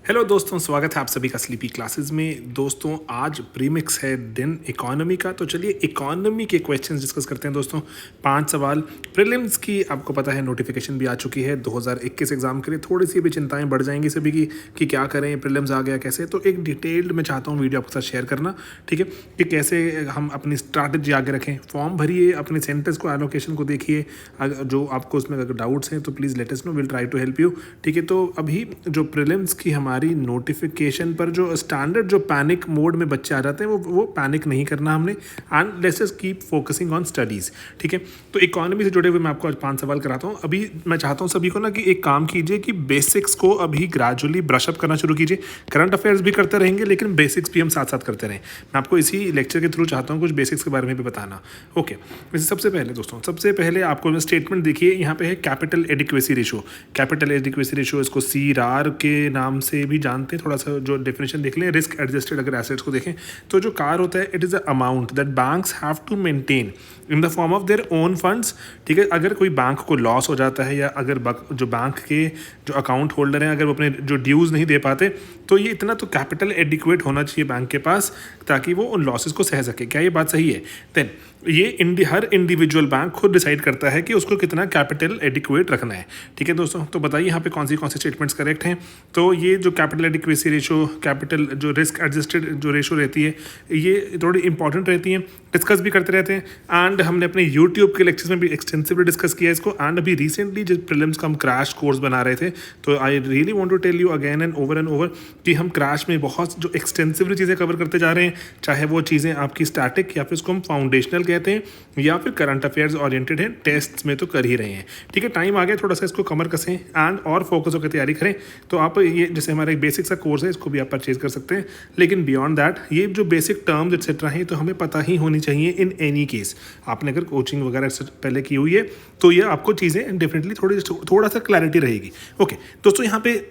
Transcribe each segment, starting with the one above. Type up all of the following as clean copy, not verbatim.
Hello दोस्तों, स्वागत है आप सभी का स्लीपी क्लासेस में। दोस्तों आज प्रीमिक्स है दिन इकोनॉमी का, तो चलिए इकोनॉमी के क्वेश्चंस डिस्कस करते हैं। दोस्तों 5 सवाल प्रीलिम्स की, आपको पता है नोटिफिकेशन भी आ चुकी है 2021 एग्जाम के लिए। थोड़ी सी भी चिंताएं बढ़ जाएंगी सभी की कि क्या करें, प्रीलिम्स आ गया कैसे। तो एक डिटेल्ड मैं चाहता हूँ वीडियो आपके साथ शेयर करना, ठीक है, कि कैसे हम अपनी स्ट्रैटेजी आगे रखें। फॉर्म भरिए, अपने सेंटर्स को एलोकेशन को देखिए, जो आपको उसमें अगर डाउट्स हैं तो please let us know, will try to help you, ठीक है। तो अभी जो प्रीलिम्स की हमारी नोटिफिकेशन पर जो स्टैंडर्ड जो पैनिक मोड में बच्चे आ जाते हैं, वो पैनिक नहीं करना हमने, and let's just keep focusing on studies, ठीक है। तो इकोनॉमी से जुड़े हुए मैं आपको आज 5 सवाल कराता हूँ। अभी मैं चाहता हूँ सभी को ना कि एक काम कीजिए कि बेसिक्स को अभी ग्रेजुअली ब्रशअप करना शुरू कीजिए। करंट अफेयर्स भी करते रहेंगे लेकिन बेसिक्स भी हम साथ साथ करते रहें। मैं आपको इसी लेक्चर के थ्रू चाहता हूँ कुछ बेसिक्स के बारे में भी बताना। ओके, वैसे सबसे पहले दोस्तों, सबसे पहले आपको स्टेटमेंट देखिए, यहाँ पे है capital adequacy ratio. Capital adequacy ratio, इसको CRAR के नाम से भी जानते हैं। थोड़ा सा जो डेफिनेशन देख लें, रिस्क एडजस्टेड अगर एसेट्स को देखें तो जो कार होता है, it is the amount that banks have to maintain in the form of their own funds, ठीक है। अगर कोई बैंक को लॉस हो जाता है या अगर जो बैंक के जो अकाउंट होल्डर हैं अगर वो अपने जो ड्यूज़ नहीं दे पाते, तो ये इतना तो कैपिटल एडिक्वेट होना चाहिए बैंक के पास ताकि वो उन लॉसेस को सह सके। क्या ये बात सही है? देन ये हर इंडिविजुअल बैंक खुद डिसाइड करता है कि उसको कितना कैपिटल एडिक्वेट रखना है, ठीक है दोस्तों। तो बताइए यहाँ पे कौन सी स्टेटमेंट्स करेक्ट हैं। तो ये जो कैपिटल एडिक्वेसी रेशो, कैपिटल जो रिस्क एडजस्टेड जो रेशो रहती है, ये थोड़ी इंपॉर्टेंट रहती है, डिस्कस भी करते रहते हैं। एंड हमने अपने यूट्यूब के लेक्चर्स में भी एक्सटेंसिवली डिस्कस किया इसको। एंड अभी रिसेंटली जब प्रीलिम्स का हम क्रैश कोर्स बना रहे थे, तो I really want to tell you again and over कि हम क्रैश में बहुत जो एक्सटेंसिवली चीज़ें कवर करते जा रहे हैं, चाहे वो चीज़ें आपकी स्टैटिक या फिर उसको हम फाउंडेशनल कहते हैं या फिर करंट अफेयर्स ओरिएंटेड है, टेस्ट में तो कर ही रहे हैं, ठीक है। टाइम आ गया थोड़ा सा इसको कमर कसें एंड और फोकस होकर तैयारी करें। तो आप ये जैसे हमारा एक बेसिक सा कोर्स है, इसको भी आप परचेज कर सकते हैं। लेकिन बियॉन्ड दैट ये जो बेसिक टर्म्स एक्सेट्रा हैं तो हमें पता ही होनी चाहिए इन एनी केस। आपने अगर कोचिंग वगैरह पहले की हुई है तो ये आपको चीज़ें डेफिनेटली थोड़ा सा क्लैरिटी रहेगी। ओके दोस्तों, यहाँ पे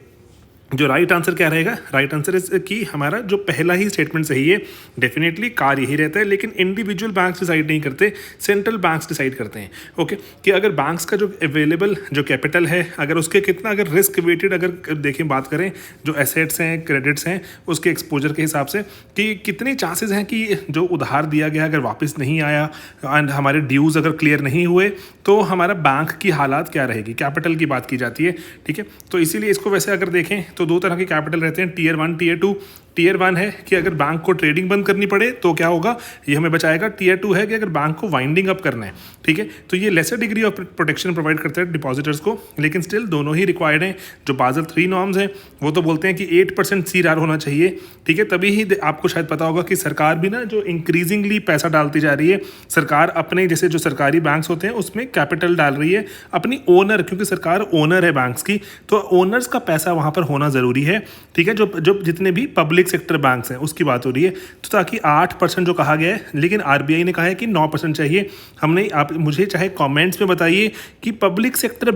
जो राइट आंसर क्या रहेगा? राइट आंसर इज कि हमारा जो पहला ही स्टेटमेंट सही है। डेफिनेटली कार यही रहता है, लेकिन इंडिविजुअल बैंक्स डिसाइड नहीं करते, सेंट्रल बैंक्स डिसाइड करते हैं। ओके, कि अगर बैंक्स का जो अवेलेबल जो कैपिटल है, अगर उसके कितना अगर रिस्क वेटेड अगर देखें, बात करें जो एसेट्स हैं, क्रेडिट्स हैं, उसके एक्सपोजर के हिसाब से कि कितने चांसेस हैं कि जो उधार दिया गया अगर वापस नहीं आया एंड हमारे ड्यूज़ अगर क्लियर नहीं हुए तो हमारा बैंक की हालात क्या रहेगी। कैपिटल की बात की जाती है, ठीक है। तो इसीलिए इसको वैसे अगर देखें तो 2 तरह के कैपिटल रहते हैं, Tier 1 Tier 2। Tier 1 है कि अगर बैंक को ट्रेडिंग बंद करनी पड़े तो क्या होगा, ये हमें बचाएगा। Tier 2 है कि अगर बैंक को वाइंडिंग अप करना है, ठीक है। तो ये lesser degree of protection provide करता है डिपॉजिटर्स को, लेकिन स्टिल दोनों ही रिक्वायर्ड हैं। जो बाज़ल 3 नॉर्म्स हैं वो तो बोलते हैं कि 8% CRAR होना चाहिए, ठीक है। तभी ही आपको शायद पता होगा कि सरकार भी ना जो इंक्रीजिंगली पैसा डालती जा रही है, सरकार अपने जैसे जो सरकारी बैंक्स होते हैं उसमें कैपिटल डाल रही है अपनी ओनर, क्योंकि सरकार ओनर है बैंक्स की, तो ओनर्स का पैसा वहाँ पर होना ज़रूरी है, ठीक है। जो जितने भी पब्लिक सेक्टर बैंक्स हैं उसकी बात हो रही है। तो ताकि 8% जो कहा गया है, लेकिन RBI ने कहा है कि 9% चाहिए। हमने आप मुझे चाहे कमेंट्स में बताइए कि पब्लिक सेक्टर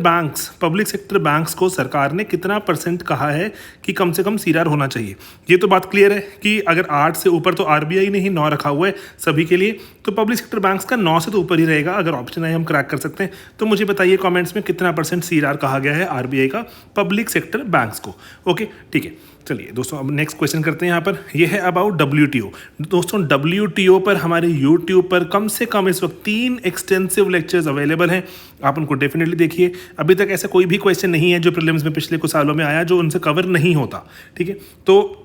बैंक्स को सरकार ने कितना % कहा है कि कम से कम CRAR होना चाहिए। ये तो बात क्लियर है कि अगर 8 से ऊपर तो RBI ने ही 9 रखा हुआ है सभी के लिए, तो पब्लिक सेक्टर बैंक्स का 9 से तो ऊपर ही रहेगा। अगर ऑप्शन है हम क्रैक कर सकते हैं, तो मुझे बताइए कमेंट्स में कितना % CRAR कहा गया है RBI का पब्लिक सेक्टर बैंक्स को। ओके, ठीक है। चलिए दोस्तों, अब नेक्स्ट क्वेश्चन करते हैं। यहाँ पर ये है अबाउट WTO। दोस्तों WTO पर हमारे YouTube पर कम से कम इस वक्त 3 एक्सटेंसिव लेक्चर्स अवेलेबल हैं, आप उनको डेफिनेटली देखिए। अभी तक ऐसा कोई भी क्वेश्चन नहीं है जो प्रीलिम्स में पिछले कुछ सालों में आया जो उनसे कवर नहीं होता, ठीक है। तो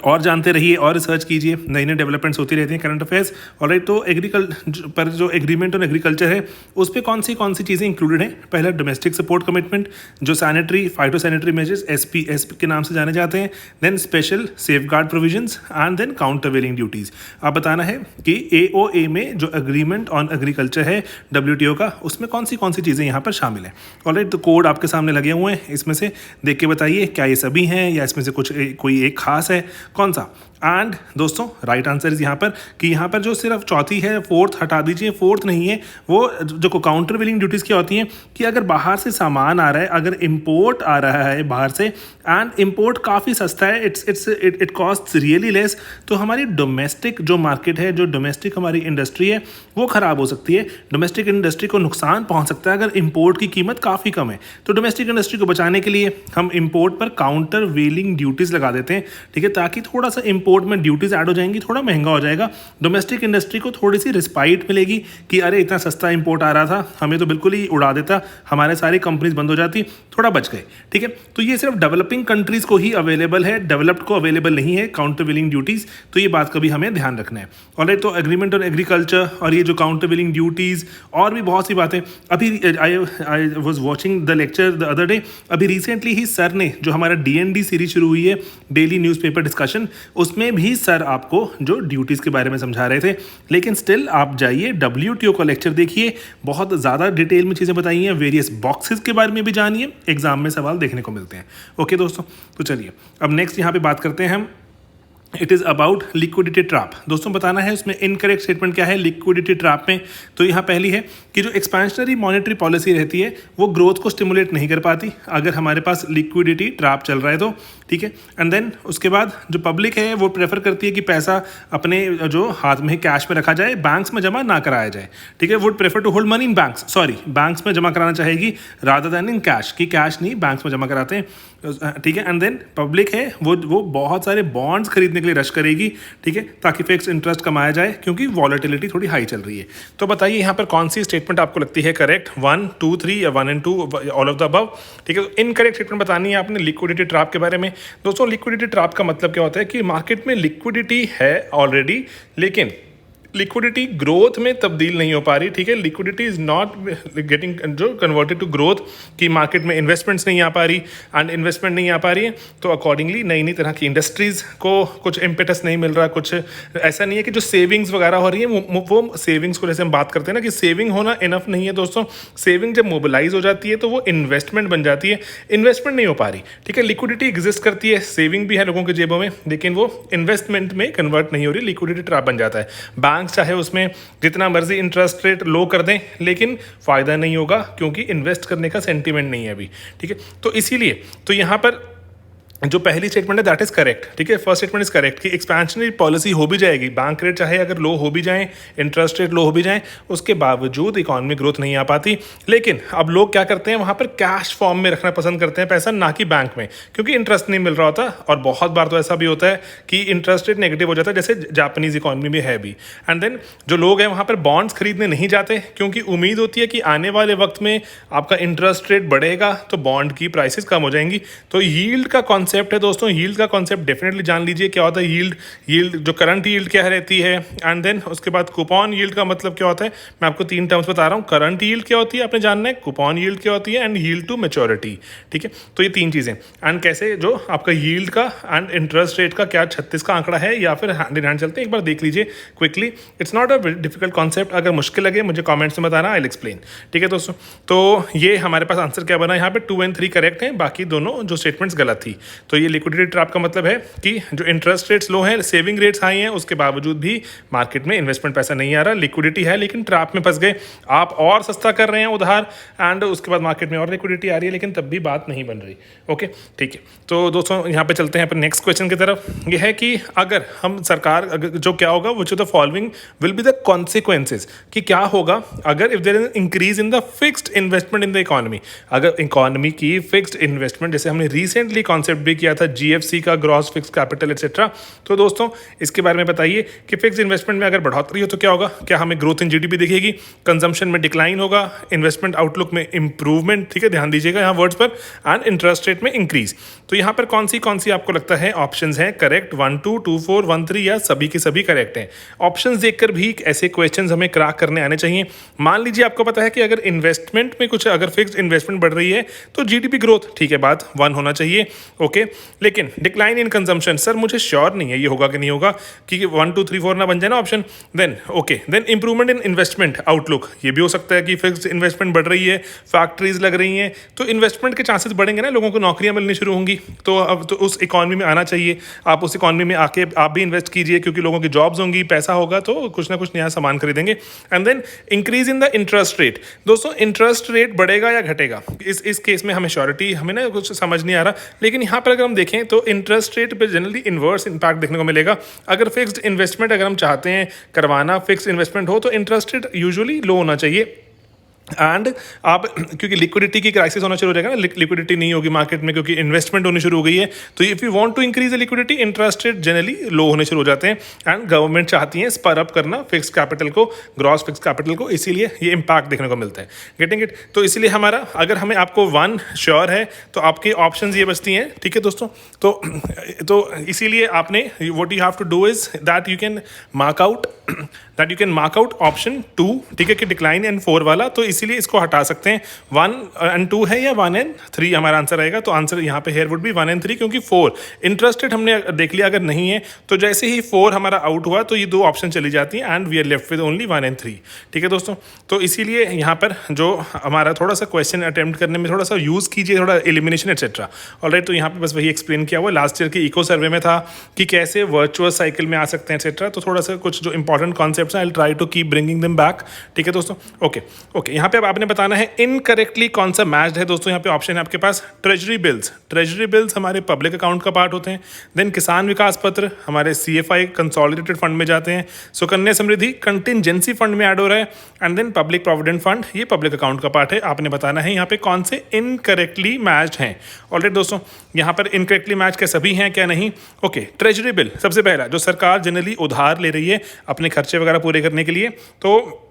और जानते रहिए और रिसर्च कीजिए, नई नई डेवलपमेंट्स होती रहती हैं करंट अफेयर्स। ऑलराइट, तो पर जो एग्रीमेंट ऑन एग्रीकल्चर है उस पर कौन सी चीज़ें इंक्लूडेड हैं? पहला डोमेस्टिक सपोर्ट कमिटमेंट, जो सैनिटरी फाइटोसैनिटरी मेजर्स SP के नाम से जाने जाते हैं, then special safeguard provisions and then countervailing duties. आप बताना है कि AOA में जो एग्रीमेंट ऑन एग्रीकल्चर है WTO का, उसमें कौन सी चीज़ें यहाँ पर शामिल हैं। ऑलराइट, तो कोड आपके सामने लगे हुए हैं, इसमें से देख के बताइए क्या ये सभी हैं या इसमें से कोई एक खास है। कौन सा? एंड दोस्तों राइट आंसर इज यहाँ पर कि यहाँ पर जो सिर्फ चौथी है, फोर्थ हटा दीजिए, फोर्थ नहीं है, वो जो काउंटर वेलिंग ड्यूटीज़ क्या होती हैं कि अगर बाहर से सामान आ रहा है, अगर इंपोर्ट आ रहा है बाहर से एंड इंपोर्ट काफ़ी सस्ता है, इट कॉस्ट रियली लेस, तो हमारी डोमेस्टिक जो मार्केट है, जो डोमेस्टिक हमारी इंडस्ट्री है वो ख़राब हो सकती है। डोमेस्टिक इंडस्ट्री को नुकसान पहुँच सकता है अगर इंपोर्ट की कीमत काफ़ी कम है। तो डोमेस्टिक इंडस्ट्री को बचाने के लिए हम इंपोर्ट पर काउंटर वेलिंग ड्यूटीज़ लगा देते हैं, ठीक है, ताकि थोड़ा सा इंपोर्ट में ड्यूटीज़ ऐड हो जाएंगी, थोड़ा महंगा हो जाएगा, डोमेस्टिक इंडस्ट्री को थोड़ी सी रिस्पाइट मिलेगी कि अरे इतना सस्ता इंपोर्ट आ रहा था, हमें तो बिल्कुल ही उड़ा देता, हमारे सारी कंपनीज बंद हो जाती, थोड़ा बच गए, ठीक है। तो ये सिर्फ डेवलपिंग कंट्रीज को ही अवेलेबल है, डेवलप्ड को अवेलेबल नहीं है काउंटर वेलिंग ड्यूटीज़, तो ये बात का भी हमें ध्यान रखना है। ऑलराइट, तो एग्रीमेंट ऑन एग्रीकल्चर और ये जो काउंटर वेलिंग ड्यूटीज़ और भी बहुत सी बातें, अभी I was watching the lecture the other day, अभी रिसेंटली ही सर ने जो हमारा DND सीरीज शुरू हुई है, डेली न्यूज़पेपर डिस्कशन, उसमें भी सर आपको जो ड्यूटीज़ के बारे में समझा रहे थे। लेकिन स्टिल आप जाइए WTO का लेक्चर देखिए, बहुत ज़्यादा डिटेल में चीज़ें बताई हैं, वेरियस बॉक्सेस के बारे में भी जानिए, एग्जाम में सवाल देखने को मिलते हैं। ओके दोस्तों, तो चलिए अब नेक्स्ट यहाँ पे बात करते हैं हम, it is about liquidity trap. दोस्तों बताना है उसमें इनकरेक्ट स्टेटमेंट क्या है लिक्विडिटी ट्रैप में। तो यहाँ पहली है कि जो एक्सपेंशनरी मॉनेटरी पॉलिसी रहती है वो ग्रोथ को स्टिमुलेट नहीं कर पाती अगर हमारे पास लिक्विडिटी ट्रैप चल रहा है तो, ठीक है। एंड देन उसके बाद जो पब्लिक है वो प्रेफर करती है कि पैसा अपने जो हाथ में कैश में रखा जाए, बैंक्स में जमा ना कराया जाए, ठीक है। Would prefer to hold money in banks, sorry banks में जमा कराना चाहेगी रादर देन इन कैश, कि कैश नहीं बैंक्स में जमा कराते हैं, ठीक है। एंड देन पब्लिक है वो बहुत सारे बॉन्ड्स खरीदने के लिए रश करेगी, ठीक है, ताकि फिक्स इंटरेस्ट कमाया जाए क्योंकि वॉलेटिलिटी थोड़ी हाई चल रही है। तो बताइए यहाँ पर कौन सी स्टेटमेंट आपको लगती है करेक्ट, 1, 2, 3 या 1 and 2 all of the above, ठीक है। तो इनकरेक्ट स्टेटमेंट बतानी है आपने लिक्विडिटी ट्रैप के बारे में। दोस्तों लिक्विडिटी ट्रैप का मतलब क्या होता है कि मार्केट में लिक्विडिटी है ऑलरेडी, लेकिन लिक्विडिटी ग्रोथ में तब्दील नहीं हो पा रही, ठीक है। लिक्विडिटी इज नॉट गेटिंग जो कन्वर्टेड टू ग्रोथ, कि मार्केट में इन्वेस्टमेंट्स नहीं आ पा रही एंड इन्वेस्टमेंट नहीं आ पा रही है, तो अकॉर्डिंगली नई नई तरह की इंडस्ट्रीज़ को कुछ इम्पेटस नहीं मिल रहा, कुछ ऐसा नहीं है कि जो सेविंग्स वगैरह हो रही है वो सेविंग्स को जैसे हम बात करते हैं ना कि सेविंग होना इनफ नहीं है दोस्तों। सेविंग जब मोबिलाइज हो जाती है तो वो इन्वेस्टमेंट बन जाती है, इन्वेस्टमेंट नहीं हो पा रही, ठीक है। लिक्विडिटी एग्जिस्ट करती है, सेविंग भी है लोगों के जेबों में, लेकिन वो इन्वेस्टमेंट में कन्वर्ट नहीं हो रही, लिक्विडिटी ट्रैप बन जाता है। बैंक चाहे उसमें जितना मर्जी इंटरेस्ट रेट लो कर दें लेकिन फ़ायदा नहीं होगा क्योंकि इन्वेस्ट करने का सेंटीमेंट नहीं है अभी, ठीक है। तो इसीलिए तो यहाँ पर जो पहली स्टेटमेंट है दैट इज करेक्ट, ठीक है। फर्स्ट स्टेटमेंट इज करेक्ट कि एक्सपेंशनरी पॉलिसी हो भी जाएगी, बैंक रेट चाहे अगर लो हो भी जाएं, इंटरेस्ट रेट लो हो भी जाएं, उसके बावजूद इकॉनमी ग्रोथ नहीं आ पाती। लेकिन अब लोग क्या करते हैं, वहाँ पर कैश फॉर्म में रखना पसंद करते हैं पैसा, ना कि बैंक में, क्योंकि इंटरेस्ट नहीं मिल रहा होता। और बहुत बार तो ऐसा भी होता है कि इंटरेस्ट रेट नेगेटिव हो जाता है, जैसे जापानीज इकॉनमी में है भी। एंड देन जो लोग हैं वहाँ पर बॉन्ड्स खरीदने नहीं जाते क्योंकि उम्मीद होती है कि आने वाले वक्त में आपका इंटरेस्ट रेट बढ़ेगा तो बॉन्ड की प्राइसेस कम हो जाएंगी। तो यील्ड का कॉन्सेप्ट है दोस्तों, यील्ड का कॉन्सेप्ट डेफिनेटली जान लीजिए क्या होता है। यील्ड जो करंट यील्ड क्या रहती है, एंड देन उसके बाद कूपन यील्ड का मतलब क्या होता है। मैं आपको 3 टर्म्स बता रहा हूँ, करंट यील्ड क्या होती है आपने जानना है, कूपन यील्ड क्या होती है, एंड यील्ड टू मैच्योरिटी, ठीक है। तो ये 3 चीज़ें, एंड कैसे जो आपका यील्ड का एंड इंटरेस्ट रेट का क्या 36 का आंकड़ा है या फिर हैंड इन हैंड चलते हैं, एक बार देख लीजिए quickly. It's not a difficult concept, अगर मुश्किल लगे मुझे कॉमेंट्स में बताना, आई विल एक्सप्लेन, ठीक है दोस्तों। तो ये हमारे पास आंसर क्या बना, यहाँ पे 2 and 3 करेक्ट हैं, बाकी दोनों जो स्टेटमेंट्स गलत थी। तो ये लिक्विडिटी ट्रैप का मतलब है कि जो इंटरेस्ट रेट्स लो हैं, सेविंग रेट्स हाई हैं, उसके बावजूद भी मार्केट में इन्वेस्टमेंट पैसा नहीं आ रहा, लिक्विडिटी है लेकिन ट्रैप में फंस गए। आप और सस्ता कर रहे हैं उधार एंड उसके बाद मार्केट में और लिक्विडिटी आ रही है लेकिन तब भी बात नहीं बन रही। ओके, ठीक है। तो दोस्तों यहाँ पे चलते हैं अपन नेक्स्ट क्वेश्चन की तरफ। ये है कि अगर हम सरकार जो क्या होगा, which of the following will be the consequences, कि क्या होगा अगर if there is increase in the fixed investment in the economy. अगर इकोनॉमी की फिक्स्ड इन्वेस्टमेंट, जैसे हमने रिसेंटली कॉन्सेप्ट भी किया था GFC का, ग्रॉस फिक्स कैपिटल एक्सेट्रा, तो दोस्तों इसके बारे में बताइए कि फिक्स इन्वेस्टमेंट में अगर बढ़ोतरी हो तो क्या होगा, क्या हमें ग्रोथ इन GDP दिखेगी, कंजम्पशन में डिक्लाइन होगा, इन्वेस्टमेंट आउटलुक में इंप्रूवमेंट, ठीक है, ध्यान दीजिएगा यहाँ वर्ड्स पर, एंड इंटरेस्ट रेट में इंक्रीज। तो यहाँ पर कौन सी आपको लगता है ऑप्शंस हैं करेक्ट, 1, 2, 2, 4, 1, 3 या सभी के सभी करेक्ट हैं। ऑप्शंस देखकर भी ऐसे क्वेश्चंस हमें क्रैक करने आने चाहिए। मान लीजिए आपको पता है कि अगर इन्वेस्टमेंट में कुछ, अगर फिक्स्ड इन्वेस्टमेंट बढ़ रही है तो GDP ग्रोथ, ठीक है, बात 1 होना चाहिए। Okay, okay. लेकिन डिक्लाइन इन कंजम्पशन, सर मुझे श्योर नहीं है ये होगा कि नहीं होगा, क्योंकि 1 2 3 4 ना बन जाए ना option. Then okay, then improvement in investment outlook, ये भी हो सकता है कि फिक्स इन्वेस्टमेंट बढ़ रही है, फैक्ट्रीज लग रही हैं, तो इन्वेस्टमेंट के चांसेस बढ़ेंगे ना, लोगों को नौकरियां मिलनी शुरू होंगी, तो अब तो उस इकॉनमी में आना चाहिए। आप उस इकॉनमी में आके आप भी इन्वेस्ट कीजिए, क्योंकि लोगों की जॉब्स होंगी, पैसा होगा तो कुछ ना कुछ नया सामान खरीदेंगे। And then increase in the interest rate, दोस्तों इंटरेस्ट रेट बढ़ेगा या घटेगा, इस केस में हमें श्योरिटी हमें ना कुछ समझ नहीं आ रहा, लेकिन यहाँ पर अगर हम देखें तो इंटरेस्ट रेट पे जनरली इन्वर्स इम्पैक्ट देखने को मिलेगा। अगर फिक्स्ड इन्वेस्टमेंट अगर हम चाहते हैं करवाना, फिक्स्ड इन्वेस्टमेंट हो, तो इंटरेस्ट रेट यूजुअली लो होना चाहिए। एंड आप, क्योंकि लिक्विडिटी की क्राइसिस होना शुरू हो जाएगा ना, लिक्विडिटी नहीं होगी मार्केट में क्योंकि इन्वेस्टमेंट होनी शुरू हो गई है, तो if you want to increase the liquidity, interest rate generally low होने शुरू हो जाते हैं। एंड गवर्नमेंट चाहती है स्पर अप करना फिक्स कैपिटल को, ग्रॉस फिक्स कैपिटल को, इसीलिए ये इम्पैक्ट देखने को मिलता है। Getting it? तो इसीलिए हमारा, अगर हमें आपको 1 श्योर है तो आपके ऑप्शन ये बचती हैं, ठीक है दोस्तों। तो इसीलिए आपने what you have to do is that you can mark out option 2, ठीक है, कि डिक्लाइन एंड 4 वाला, तो इसीलिए इसको हटा सकते हैं। 1 and 2 है या 1 and 3 हमारा आंसर रहेगा, तो आंसर यहाँ पे हेयर वुड बी 1 and 3, क्योंकि 4 इंटरेस्टेड हमने देख लिया अगर नहीं है, तो जैसे ही 4 हमारा आउट हुआ तो ये 2 ऑप्शन चली जाती हैं and we are left with only 1 and 3, ठीक है दोस्तों। तो इसीलिए यहाँ पर जो हमारा थोड़ा सा क्वेश्चन अटेम्प्ट करने में थोड़ा सा यूज़ कीजिए, थोड़ा एलिमिनेशन एटसेट्रा। ऑलराइट, तो यहाँ पे बस वही एक्सप्लेन किया हुआ, लास्ट ईयर के इको सर्वे में था कि कैसे वर्चुअस साइकिल में आ सकते हैं एटसेट्रा, तो थोड़ा सा कुछ जो इंपॉर्टेंट कॉन्सेप्ट्स हैं I try to keep bringing them back, ठीक है दोस्तों। ओके, यहाँ पे अब आपने बताना है इनकरेक्टली कौन सा मैच्ड है दोस्तों। यहाँ पे ऑप्शन है आपके पास ट्रेजरी बिल्स हमारे पब्लिक अकाउंट का पार्ट होते हैं। देन किसान विकास पत्र हमारे CFI कंसोलिडेटेड फंड में जाते हैं। सुकन्या समृद्धि कंटिजेंसी फंड में ऐड हो रहा है। And then public provident fund, ये पब्लिक अकाउंट का पार्ट है। आपने बताना है यहाँ पे कौन से इनकरेक्टली मैच्ड हैं। ऑलराइट दोस्तों, यहाँ पर इनकरेक्टली मैच क्या सभी हैं क्या नहीं। ओके, ट्रेजरी बिल सबसे पहला, जो सरकार जनरली उधार ले रही है अपने खर्चे वगैरह पूरे करने के लिए, तो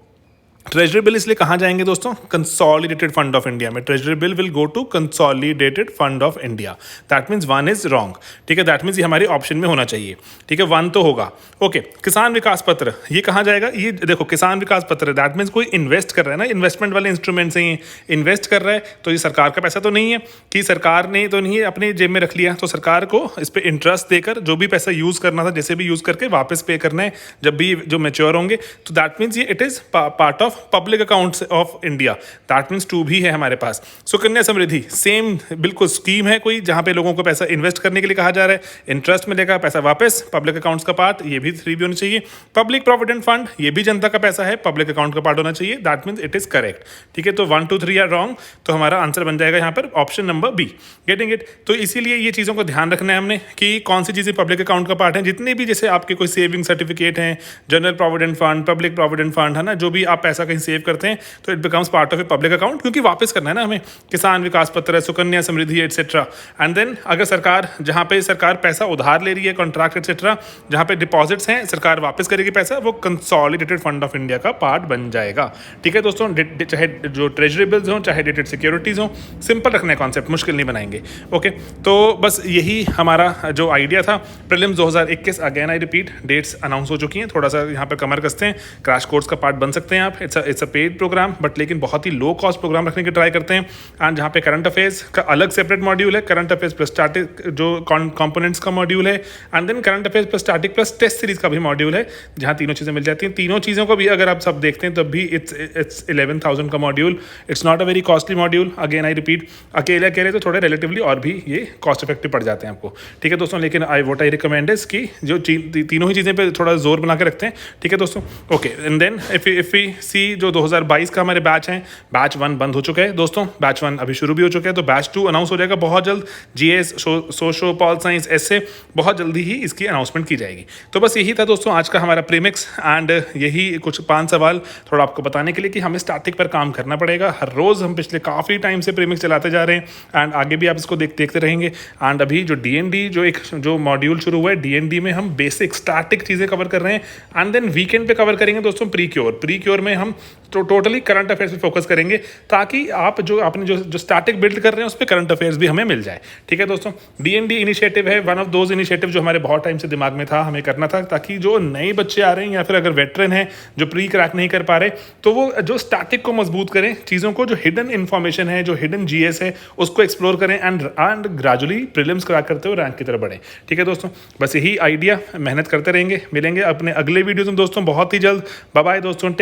ट्रेजरी बिल इसलिए कहाँ जाएंगे दोस्तों, कंसोलिडेटेड फंड ऑफ इंडिया में। Treasury bill will go to consolidated fund of India, that means 1 is wrong, ठीक है। दैट मीन्स ये हमारी ऑप्शन में होना चाहिए, ठीक है, 1 तो होगा। ओके, किसान विकास पत्र ये कहाँ जाएगा, ये देखो किसान विकास पत्र है, दैट मीन्स कोई इन्वेस्ट कर रहा है ना, इन्वेस्टमेंट वाले इंस्ट्रूमेंट से ही इन्वेस्ट कर रहा है, तो ये सरकार का पैसा तो नहीं है कि सरकार ने तो नहीं अपने जेब में रख लिया, तो सरकार को इस पर इंटरेस्ट देकर जो भी पैसा यूज़ करना था जैसे भी यूज़ करके वापस पे करना है जब भी जो मैच्योर होंगे, तो दैट मीन्स ये it is part of public accounts of India, that means 2 भी है हमारे पास। सुकन्या समृद्धि सेम बिल्कुल स्कीम है कोई, जहां पे लोगों को पैसा इन्वेस्ट करने के लिए कहा जा रहा है, इंटरेस्ट मिलेगा, पैसा वापस, पब्लिक अकाउंट्स का पार्ट, ये भी 3 भी होना चाहिए। पब्लिक प्रोविडेंट फंड, ये भी जनता का पैसा है, पब्लिक अकाउंट का पार्ट होना चाहिए, that means it is correct, ठीक है। तो 1 2 3 आर रॉन्ग, तो हमारा आंसर बन जाएगा यहाँ पर option number B. Getting it? तो इसीलिए ये चीज़ों को ध्यान रखना है हमने कि कौन सी चीज़ें पब्लिक अकाउंट का पार्ट है। जितने भी जैसे आपके कोई सेविंग सर्टिफिकेट हैं, general provident fund, public provident fund है ना, जो भी आप पैसा कहीं सेव करते हैं तो it becomes part of a public account, क्योंकि वापस करना है ना हमें। किसान विकास पत्र, Sukanya Samriddhi etcetera. And then अगर सरकार, जहाँ पे सरकार पैसा उधार ले रही है, कॉन्ट्रैक्ट एटसेट्रा, जहाँ पे डिपॉजिट्स हैं सरकार वापस करेगी पैसा, वो कंसोलिडेटेड फंड ऑफ इंडिया का पार्ट बन जाएगा, ठीक है दोस्तों। चाहे जो ट्रेजरी बिल्स हों, चाहे डेटेड सिक्योरिटीज़ हों, सिंपल रखना है कॉन्सेप्ट, मुश्किल नहीं बनाएंगे। ओके, तो बस यही हमारा जो आइडिया था। Prelims 2021, again I repeat, dates announce हो चुकी हैं, थोड़ा सा यहाँ पर कमर कसते हैं, क्रैश कोर्स का पार्ट बन सकते हैं आप। It's a paid program, but लेकिन बहुत ही लो कॉस्ट प्रोग्राम रखने की ट्राई करते हैं। एंड जहाँ पे करंट अफेयर्स का अलग सेपरेट मॉड्यूल है, करंट अफेयर्स प्लस स्टैटिक जो कंपोनेंट्स का मॉड्यूल है, and then current affairs plus static plus test series का भी मॉड्यूल है, जहाँ तीनों चीज़ें मिल जाती हैं। तीनों चीज़ों को भी अगर आप सब देखते हैं तब भी इट्स 11,000 का module, it's not a very costly module. Again I repeat, अकेले तो थोड़े रिलेटिवली और भी ये कॉस्ट इफेक्टिव पड़ जाते हैं आपको, ठीक है दोस्तों। लेकिन आई रिकमेंड इज कि जो तीनों ही चीज़ें पे थोड़ा जोर बना के रखते हैं, ठीक है दोस्तों। Okay, and then if we see जो 2022 का हमारे बैच हैं, बैच 1 बंद हो चुका है दोस्तों, बैच 1 अभी शुरू भी हो चुका है, तो बैच 2 अनाउंस हो जाएगा बहुत जल्द। GS, सोशो, पॉल साइंस, ऐसे बहुत जल्दी ही इसकी अनाउंसमेंट की जाएगी। तो बस यही था दोस्तों आज का हमारा प्रीमिक्स, एंड यही कुछ 5 सवाल थोड़ा आपको बताने के लिए कि हमें स्टैटिक पर काम करना पड़ेगा। हर रोज़ हम पिछले काफ़ी टाइम से प्रीमिक्स चलाते जा रहे हैं, एंड आगे भी आप इसको देखते रहेंगे। एंड अभी जो DND जो मॉड्यूल शुरू हुआ है, DND में हम बेसिक स्टैटिक चीज़ें कवर कर रहे हैं, एंड देन वीकेंड पे कवर करेंगे दोस्तों प्री क्योर में हम हम तो टोटली करंट अफेयर्स पे फोकस करेंगे, ताकि आप जो आपने जो स्टैटिक बिल्ड कर रहे हैं उस पर करंट अफेयर्स भी हमें मिल जाए। ठीक है दोस्तों, DND इनिशिएटिव है वन ऑफ दोज इनिशिएटिव जो हमारे बहुत टाइम से दिमाग में था, हमें करना था, ताकि जो नए बच्चे आ रहे हैं या फिर अगर वेटरन हैं जो प्री क्रैक नहीं कर पा रहे, तो वो जो स्टैटिक को मजबूत करें, चीज़ों को, जो हिडन इन्फॉर्मेशन है, जो हिडन GS है, उसको एक्सप्लोर करें एंड ग्रेजुअली प्रीलिम्स क्रैक करते हुए रैंक की तरफ बढ़ें। ठीक है दोस्तों, बस यही आइडिया, मेहनत करते रहेंगे, मिलेंगे अपने अगले वीडियोज़ में दोस्तों बहुत ही जल्द। बाय बाय दोस्तों।